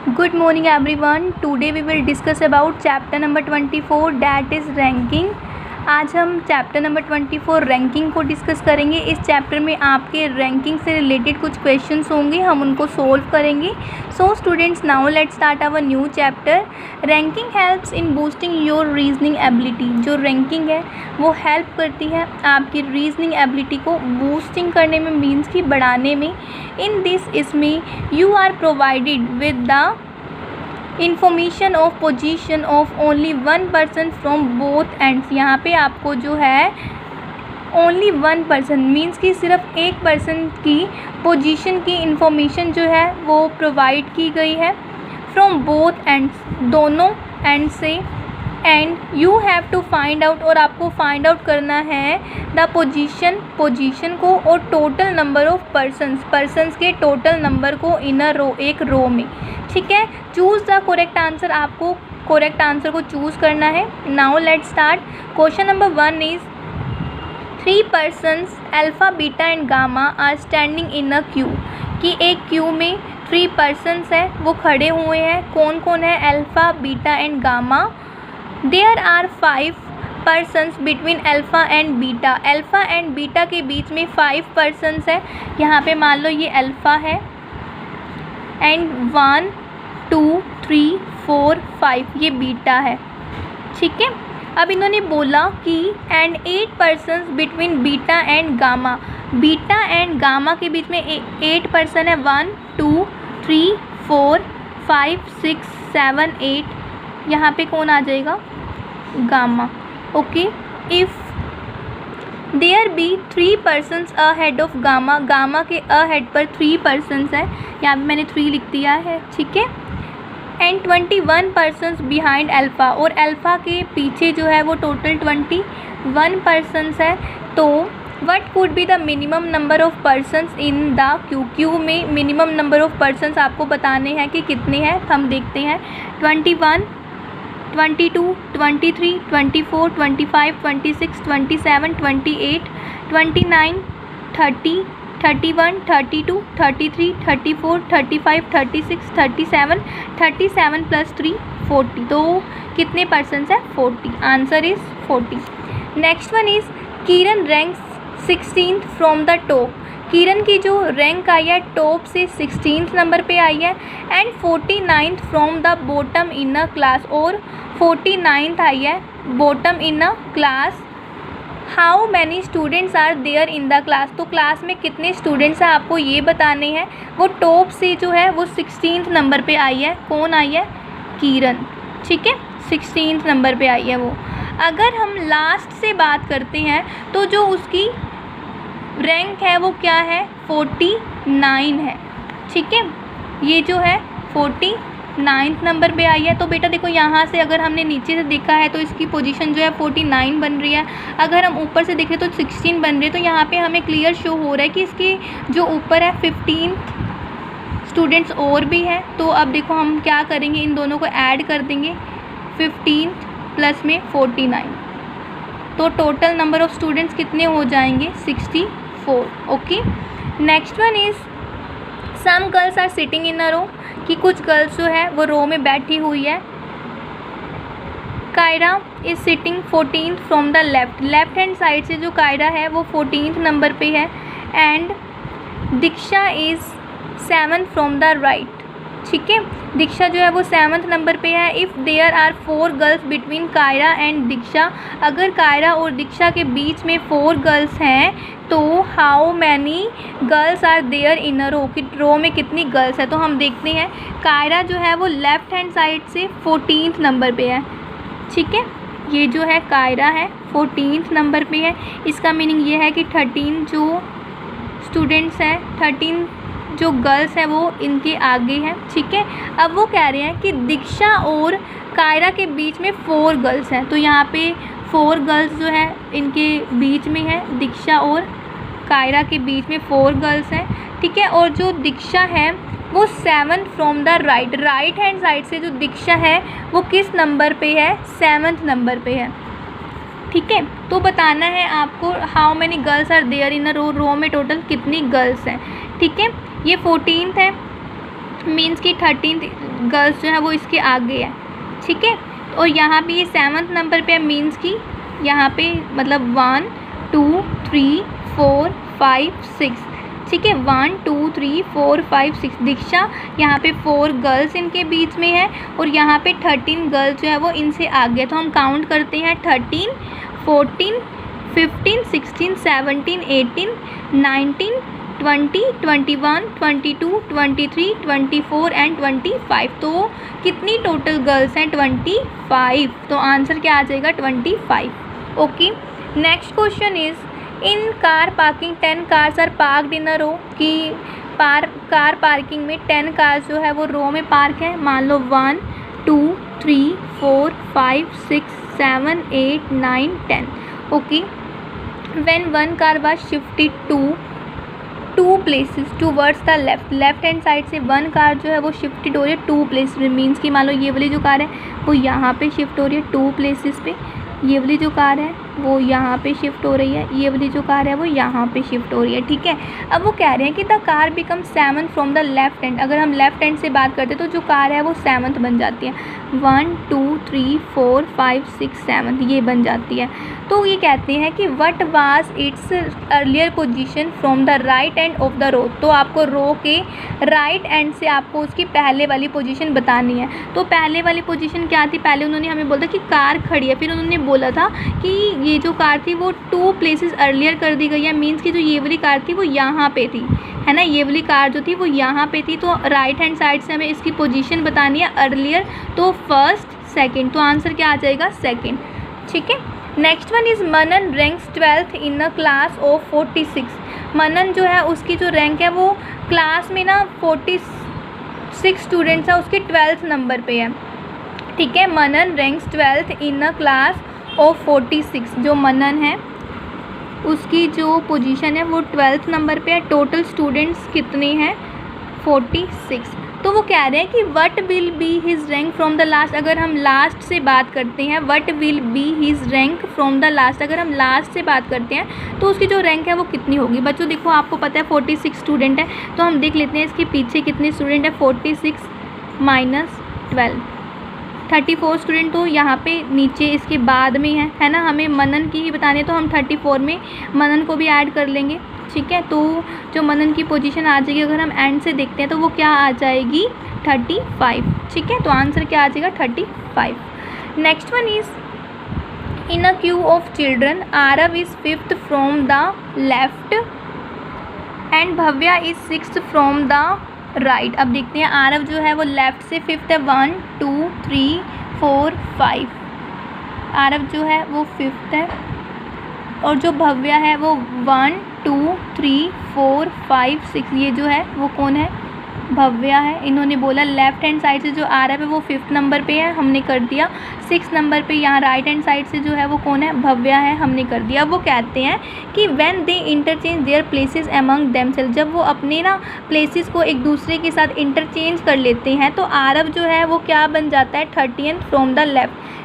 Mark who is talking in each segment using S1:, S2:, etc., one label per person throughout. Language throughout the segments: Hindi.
S1: Good morning everyone. Today we will discuss about chapter number 24 that is ranking. आज हम चैप्टर नंबर 24 रैंकिंग को डिस्कस करेंगे। इस चैप्टर में आपके रैंकिंग से रिलेटेड कुछ क्वेश्चंस होंगे, हम उनको सोल्व करेंगे। So students, now let's start our new chapter. Ranking helps in boosting your reasoning ability. जो रैंकिंग है वो हेल्प करती है आपकी रीजनिंग एबिलिटी को बूस्टिंग करने में, मीन्स की बढ़ाने में। इन दिस इसमें you are provided with the information of position of only one person from both ends. यहाँ पे आपको जो है ओनली वन पर्सन मीन्स कि सिर्फ एक पर्सन की पोजीशन की इंफॉर्मेशन जो है वो प्रोवाइड की गई है फ्रॉम बोथ एंड्स, दोनों एंड से। And you have to find out, और आपको फाइंड आउट करना है द पोजीशन को और टोटल नंबर ऑफ पर्सन्स के टोटल नंबर को इन अ रो, एक रो में। ठीक है, चूज़ द करेक्ट आंसर, आपको करेक्ट आंसर को चूज़ करना है। Now let's start. Question number 1 is 3 persons Alpha Beta and Gamma are standing in a queue. कि एक क्यू में 3 persons है, वो खड़े हुए हैं। कौन कौन है? Alpha Beta and Gamma. There are 5 persons between Alpha and Beta. Alpha and Beta के बीच में 5 persons है। यहाँ पे मान लो ये अल्फ़ा है एंड 1 2 3 4 5 ये बीटा है। ठीक है, अब इन्होंने बोला कि and 8 persons between beta and gamma. Beta and gamma के बीच में 8 person है। 1 2 3 4 5 6 7 8। यहाँ पे कौन आ जाएगा? Gamma. Okay, if there be 3 persons ahead of Gamma. Gamma के अहेड पर 3 persons है, यहाँ पे मैंने 3 लिख दिया है। ठीक है, एंड 21 persons बिहाइंड अल्फ़ा, और अल्फ़ा के पीछे जो है वो टोटल 21 persons है। तो what could be the minimum number of persons in the Q. Q में मिनिमम नंबर ऑफ पर्सनस आपको बताने हैं कि कितने हैं। हम देखते हैं 21 22 23 24 25 26 27 28 29 30 31 32 33 34 35 36 37 37 प्लस 3 40। तो कितने पर्सनस है? 40। Answer is 40। Next one is Kiran ranks 16th from the top. Kiran की जो रैंक आई है टॉप से 16th नंबर पे आई है। And 49th from the bottom in a class, और 49th आई है bottom in a class. How many students are there in the class. तो क्लास में कितने स्टूडेंट्स हैं आपको ये बताने हैं। वो टॉप से जो है वो 16th नंबर पे आई है। कौन आई है? किरण। ठीक है, 16th नंबर पे आई है वो। अगर हम लास्ट से बात करते हैं तो जो उसकी रैंक है वो क्या है? 49 है। ठीक है, ये जो है 49th नंबर पे आई है। तो बेटा देखो, यहाँ से अगर हमने नीचे से देखा है तो इसकी पोजीशन जो है 49 बन रही है। अगर हम ऊपर से देखें तो 16 बन रही है। तो यहाँ पे हमें क्लियर शो हो रहा है कि इसके जो ऊपर है 15th स्टूडेंट्स और भी हैं। तो अब देखो हम क्या करेंगे, इन दोनों को ऐड कर देंगे। 15th प्लस में 49, तो टोटल नंबर ऑफ़ स्टूडेंट्स कितने हो जाएंगे? 64। Okay, next one is some girls are sitting in a row. कि कुछ गर्ल्स जो है वो रो में बैठी हुई है। Kaira is sitting 14th from the left hand side से जो कायरा है वो 14th नंबर पे है। And Diksha is 7th from the right. ठीक है, दीक्षा जो है वो 7th नंबर पे है। If there are 4 girls between Kaira and Diksha. अगर कायरा और दीक्षा के बीच में 4 गर्ल्स हैं तो how many girls are there in a row. कि रो में कितनी गर्ल्स है। तो हम देखते हैं, कायरा जो है वो लेफ़्ट हैंड साइड से 14th नंबर पे है। ठीक है, ये जो है कायरा है 14th नंबर पे है। इसका मीनिंग ये है कि 13 जो स्टूडेंट्स हैं, 13 जो गर्ल्स हैं वो इनके आगे हैं। ठीक है, अब वो कह रहे हैं कि दीक्षा और कायरा के बीच में 4 गर्ल्स हैं। तो यहाँ पे 4 गर्ल्स जो है इनके बीच में है, दीक्षा और कायरा के बीच में 4 गर्ल्स हैं। ठीक है, और जो दीक्षा है वो 7th from the right hand side से जो दीक्षा है वो किस नंबर पे है? 7th नंबर पे है। ठीक है, तो बताना है आपको how many girls are there in a row. Row में टोटल कितनी गर्ल्स हैं। ठीक है, ये 14th है मीन्स कि 13th गर्ल्स जो है वो इसके आगे है, ठीक है। और यहाँ पे ये 7th नंबर पे है, मीन्स कि यहाँ पे मतलब 1 2 3 4 5 6, ठीक है। 1 2 3 4 5 6 दीक्षा यहाँ पे 4 गर्ल्स इनके बीच में है और यहाँ पे 13 गर्ल्स जो है वो इनसे आगे। तो हम काउंट करते हैं 13 14 15 16 17 18 19 20 21 22 23 24 एंड 25। तो कितनी टोटल गर्ल्स हैं? 25। तो आंसर क्या आ जाएगा? 25। Okay, next question is in car parking 10 cars are parked in a row. कि कार पार्किंग में 10 कार्स जो है वो रो में पार्क है। मान लो 1 2 3 4 5 6 7 8 9 10। Okay, when one car was shifted to 2 places towards the left hand side से वन कार जो है वो शिफ्टेड हो रही है 2 प्लेस। मीन्स कि मान लो ये वाली जो कार है वो यहाँ पे शिफ्ट हो रही है 2 प्लेसेस पे, ये वाली जो कार है वो यहाँ पे शिफ्ट हो रही है, ये वाली जो कार है वो यहाँ पे शिफ्ट हो रही है, ठीक है। अब वो कह रहे हैं कि the car become 7 from the left hand. अगर हम लेफ्ट हैंड से बात करते तो जो कार है वो 7th बन जाती है। 1 2 3 4 5 6 7 ये बन जाती है। तो ये कहते हैं कि what was its earlier position from the right end of the row. तो आपको रो के राइट एंड से आपको उसकी पहले वाली पोजीशन बतानी है। तो पहले वाली पोजीशन क्या थी? पहले उन्होंने हमें बोला कि कार खड़ी है, फिर उन्होंने बोला था कि ये जो कार थी वो 2 प्लेसेस अर्लियर कर दी गई है। मीन्स कि जो ये वाली कार थी वो यहाँ पे थी, है ना। ये वाली कार जो थी वो यहाँ पे थी। तो राइट हैंड साइड से हमें इसकी पोजीशन बतानी है अर्लियर, तो फर्स्ट सेकंड। तो आंसर क्या आ जाएगा? सेकंड, ठीक है। Next one is Manan ranks 12th in a class of 46। मनन जो है उसकी जो रैंक है वो क्लास में ना 46 स्टूडेंट्स है, उसके 12th नंबर पे है, ठीक है। Manan ranks 12th in a class of 46। जो मनन है उसकी जो पोजीशन है वो 12th नंबर पे है। टोटल स्टूडेंट्स कितने हैं? 46। तो वो कह रहे हैं कि what will be his rank from the last. अगर हम लास्ट से बात करते हैं, what will be his rank from the last, अगर हम लास्ट से बात करते हैं तो उसकी जो रैंक है वो कितनी होगी? बच्चों देखो, आपको पता है 46 स्टूडेंट है, तो हम देख लेते हैं इसके पीछे कितने स्टूडेंट है। 46 माइनस 12 34 स्टूडेंट। तो यहाँ पे नीचे इसके बाद में है ना। हमें मनन की ही बतानी है तो हम 34 में मनन को भी ऐड कर लेंगे, ठीक है। तो जो मनन की पोजीशन आ जाएगी, अगर हम एंड से देखते हैं तो वो क्या आ जाएगी? 35, ठीक है। तो आंसर क्या आ जाएगा? 35। Next one is in a Q of children Aarav is 5th from the left and Bhavya is 6th from the right. अब देखते हैं आरव जो है वो लेफ्ट से 5th है। 1 2 3 4 5। आरव जो है वो 5th है और जो भव्या है वो 1 2 3 4 5 6। ये जो है वो कौन है? भव्या है। इन्होंने बोला लेफ्ट हैंड साइड से जो आरव है वो 5th नंबर पे है, हमने कर दिया। 6th नंबर पे यहाँ राइट हैंड साइड से जो है वो कौन है? भव्या है, हमने कर दिया। वो कहते हैं कि when they interchange there places among themself. जब वो अपने ना प्लेसेस को एक दूसरे के साथ इंटरचेंज कर लेते हैं तो आरव जो है वो क्या बन जाता है? 30th from the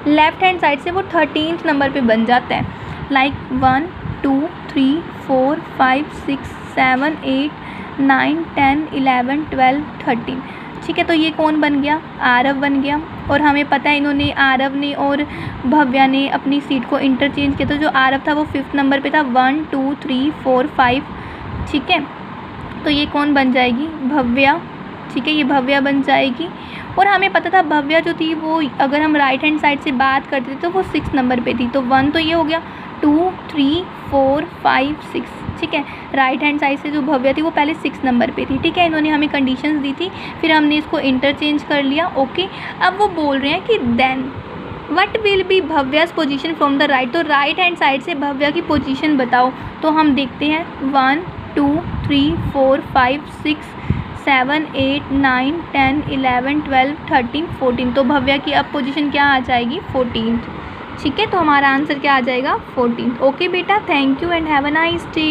S1: left hand side से वो 13th नंबर पर बन जाता है। लाइक 1 2 3 4 5 6 7 8 9 10 11 12 13, ठीक है। तो ये कौन बन गया? आरव बन गया। और हमें पता है इन्होंने आरव ने और भव्या ने अपनी सीट को इंटरचेंज किया। तो जो आरव था वो 5th नंबर पे था। 1 2 3 4 5, ठीक है। तो ये कौन बन जाएगी? भव्या, ठीक है। ये भव्या बन जाएगी। और हमें पता था भव्या जो थी वो अगर हम राइट हैंड साइड से बात करते थे तो वो 6th नंबर पे थी। तो 1 तो ये हो गया, 2 3 4 5 6, ठीक है। राइट हैंड साइड से जो भव्या थी वो पहले 6th नंबर पे थी, ठीक है। इन्होंने हमें कंडीशंस दी थी, फिर हमने इसको इंटरचेंज कर लिया, ओके। अब वो बोल रहे हैं कि then what will be Bhavya's position from the right. तो राइट हैंड साइड से भव्या की पोजीशन बताओ। तो हम देखते हैं 1 2 3 4 5 6 7 8 9 10 11 12 13 14। तो भव्या की अब पोजीशन क्या आ जाएगी? 14th, ठीक है। तो हमारा आंसर क्या आ जाएगा? 14th। ओके बेटा, thank you and have a nice day.